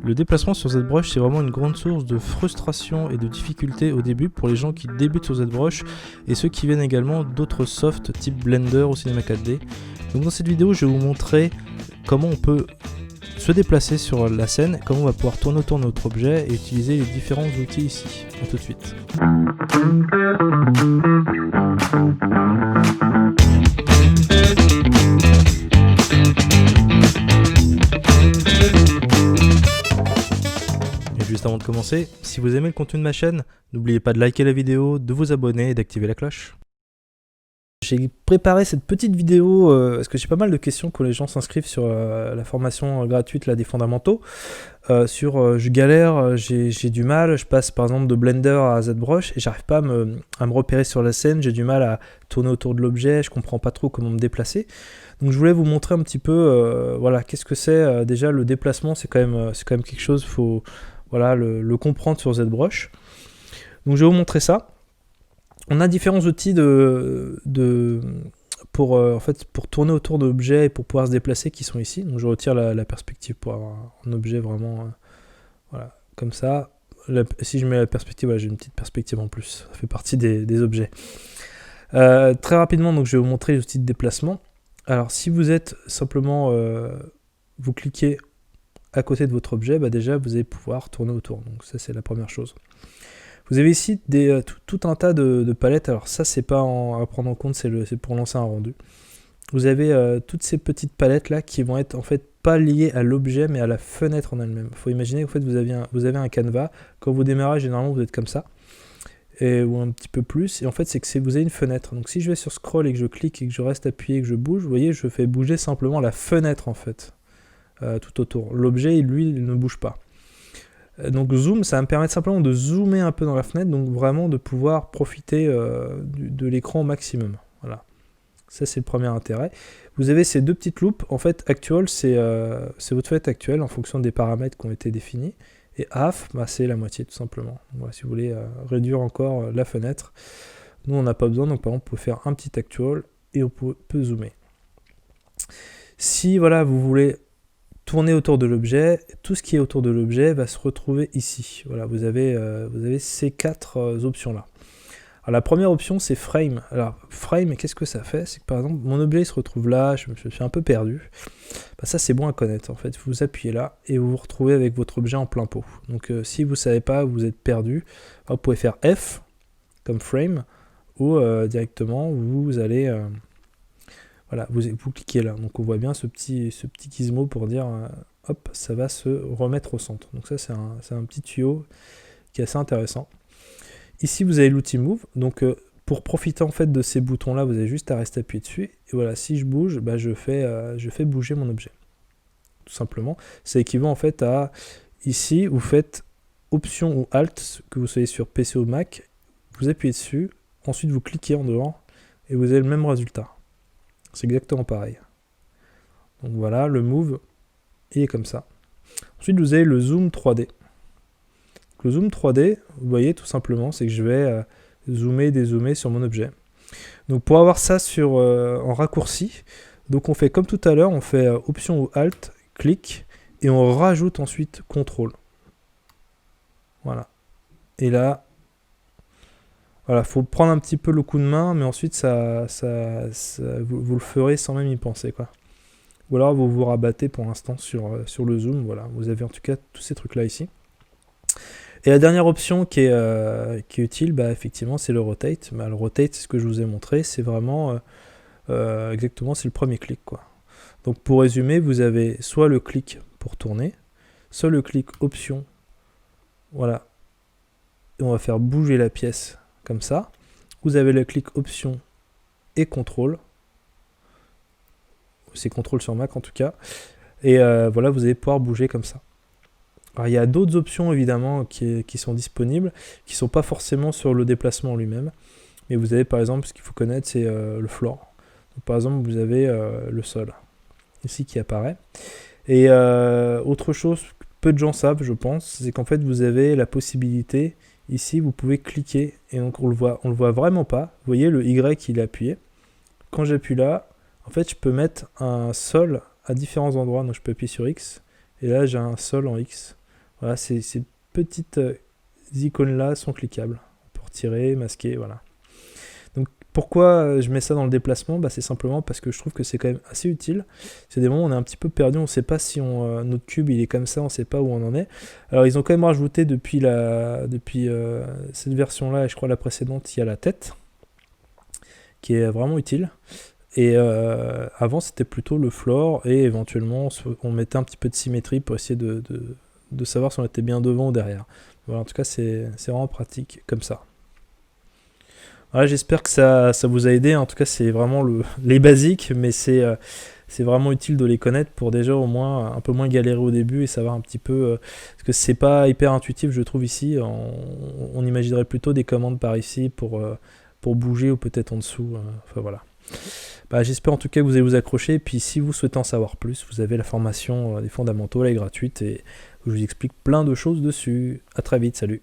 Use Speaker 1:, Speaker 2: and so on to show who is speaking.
Speaker 1: Le déplacement sur ZBrush, c'est vraiment une grande source de frustration et de difficulté au début pour les gens qui débutent sur ZBrush et ceux qui viennent également d'autres softs type Blender ou Cinema 4D. Donc dans cette vidéo, je vais vous montrer comment on peut se déplacer sur la scène, comment on va pouvoir tourner autour de notre objet et utiliser les différents outils ici. A tout de suite. Juste avant de commencer, si vous aimez le contenu de ma chaîne, n'oubliez pas de liker la vidéo, de vous abonner et d'activer la cloche. J'ai préparé cette petite vidéo parce que j'ai pas mal de questions quand les gens s'inscrivent sur la formation gratuite là, des fondamentaux. Je galère, j'ai du mal, je passe par exemple de Blender à ZBrush et j'arrive pas à me repérer sur la scène, j'ai du mal à tourner autour de l'objet, je comprends pas trop comment me déplacer. Donc je voulais vous montrer un petit peu, voilà, qu'est-ce que c'est déjà le déplacement, c'est quand même quelque chose, faut voilà, le comprendre sur ZBrush. Donc je vais vous montrer ça. On a différents outils pour tourner autour d'objets et pour pouvoir se déplacer qui sont ici. Donc je retire la perspective pour avoir un objet vraiment voilà, comme ça. Si je mets la perspective, voilà, j'ai une petite perspective en plus. Ça fait partie des objets. Très rapidement, donc, je vais vous montrer les outils de déplacement. Alors si vous êtes simplement, vous cliquez à côté de votre objet, bah déjà vous allez pouvoir tourner autour. Donc ça c'est la première chose. Vous avez ici tout un tas de palettes. Alors ça c'est pas à prendre en compte, c'est pour lancer un rendu. Vous avez toutes ces petites palettes là qui vont être en fait pas liées à l'objet mais à la fenêtre en elle-même. Il faut imaginer que en fait, vous avez un canevas. Quand vous démarrez généralement vous êtes comme ça. Ou un petit peu plus. Et en fait c'est que vous avez une fenêtre. Donc si je vais sur scroll et que je clique et que je reste appuyé et que je bouge, vous voyez je fais bouger simplement la fenêtre en fait. Tout autour. L'objet, lui, il ne bouge pas. Donc zoom, ça va me permettre simplement de zoomer un peu dans la fenêtre, donc vraiment de pouvoir profiter de l'écran au maximum. Voilà. Ça, c'est le premier intérêt. Vous avez ces deux petites loupes. En fait, actual, c'est votre fenêtre actuelle en fonction des paramètres qui ont été définis. Et half, bah, c'est la moitié, tout simplement. Voilà, si vous voulez réduire encore la fenêtre. Nous, on n'a pas besoin, donc par exemple, on peut faire un petit actual et on peut zoomer. Si, voilà, vous voulez tourner autour de l'objet, tout ce qui est autour de l'objet va se retrouver ici. Voilà, vous avez ces quatre options là. Alors la première option c'est frame. Alors frame, qu'est-ce que ça fait? C'est que par exemple mon objet il se retrouve là, je suis un peu perdu. Bah, ça c'est bon à connaître en fait. Vous appuyez là et vous vous retrouvez avec votre objet en plein pot. Donc si vous savez pas, vous êtes perdu, vous pouvez faire F comme frame ou directement vous allez voilà, vous cliquez là, donc on voit bien ce petit gizmo pour dire, hop, ça va se remettre au centre. Donc ça, c'est un petit tuyau qui est assez intéressant. Ici, vous avez l'outil Move. Donc pour profiter en fait de ces boutons-là, vous avez juste à rester appuyé dessus. Et voilà, si je bouge, bah, je fais bouger mon objet. Tout simplement. C'est équivalent en fait à, ici, vous faites Option ou Alt, que vous soyez sur PC ou Mac, vous appuyez dessus, ensuite vous cliquez en dehors, et vous avez le même résultat. C'est exactement pareil. Donc voilà, le move, il est comme ça. Ensuite, vous avez le zoom 3D. Le zoom 3D, vous voyez tout simplement, c'est que je vais zoomer, dézoomer sur mon objet. Donc pour avoir ça en raccourci, donc on fait comme tout à l'heure, on fait Option ou Alt, clic, et on rajoute ensuite CTRL. Voilà. Et là, voilà, faut prendre un petit peu le coup de main, mais ensuite vous le ferez sans même y penser, quoi. Ou alors vous vous rabattez pour l'instant sur le zoom, voilà. Vous avez en tout cas tous ces trucs là ici. Et la dernière option qui est utile, bah, effectivement, c'est le rotate. Bah, le rotate, c'est ce que je vous ai montré, c'est vraiment exactement, c'est le premier clic, quoi. Donc pour résumer, vous avez soit le clic pour tourner, soit le clic option, voilà. Et on va faire bouger la pièce. Comme ça, vous avez le clic option et contrôle. C'est contrôle sur Mac en tout cas. Et voilà, vous allez pouvoir bouger comme ça. Alors il y a d'autres options évidemment qui sont disponibles, qui ne sont pas forcément sur le déplacement lui-même. Mais vous avez par exemple, ce qu'il faut connaître, c'est le floor. Donc, par exemple, vous avez le sol, ici qui apparaît. Et autre chose que peu de gens savent, je pense, c'est qu'en fait vous avez la possibilité. Ici, vous pouvez cliquer et donc on le voit vraiment pas. Vous voyez le Y il est appuyé. Quand j'appuie là, en fait, je peux mettre un sol à différents endroits. Donc je peux appuyer sur X et là j'ai un sol en X. Voilà, ces petites icônes-là sont cliquables. On peut retirer, masquer, voilà. Donc pourquoi je mets ça dans le déplacement? C'est simplement parce que je trouve que c'est quand même assez utile. C'est des moments où on est un petit peu perdu, on ne sait pas si notre cube il est comme ça, on ne sait pas où on en est. Alors ils ont quand même rajouté depuis cette version-là, et je crois la précédente, il y a la tête, qui est vraiment utile. Et avant c'était plutôt le floor, et éventuellement on mettait un petit peu de symétrie pour essayer de savoir si on était bien devant ou derrière. Voilà, en tout cas c'est vraiment pratique comme ça. Voilà, j'espère que ça vous a aidé. En tout cas, c'est vraiment les basiques, mais c'est vraiment utile de les connaître pour déjà au moins un peu moins galérer au début et savoir un petit peu. Parce que c'est pas hyper intuitif, je trouve, ici. On imaginerait plutôt des commandes par ici pour bouger ou peut-être en dessous. Enfin voilà. J'espère en tout cas que vous allez vous accrocher. Puis si vous souhaitez en savoir plus, vous avez la formation des fondamentaux, elle est gratuite et je vous explique plein de choses dessus. À très vite, salut.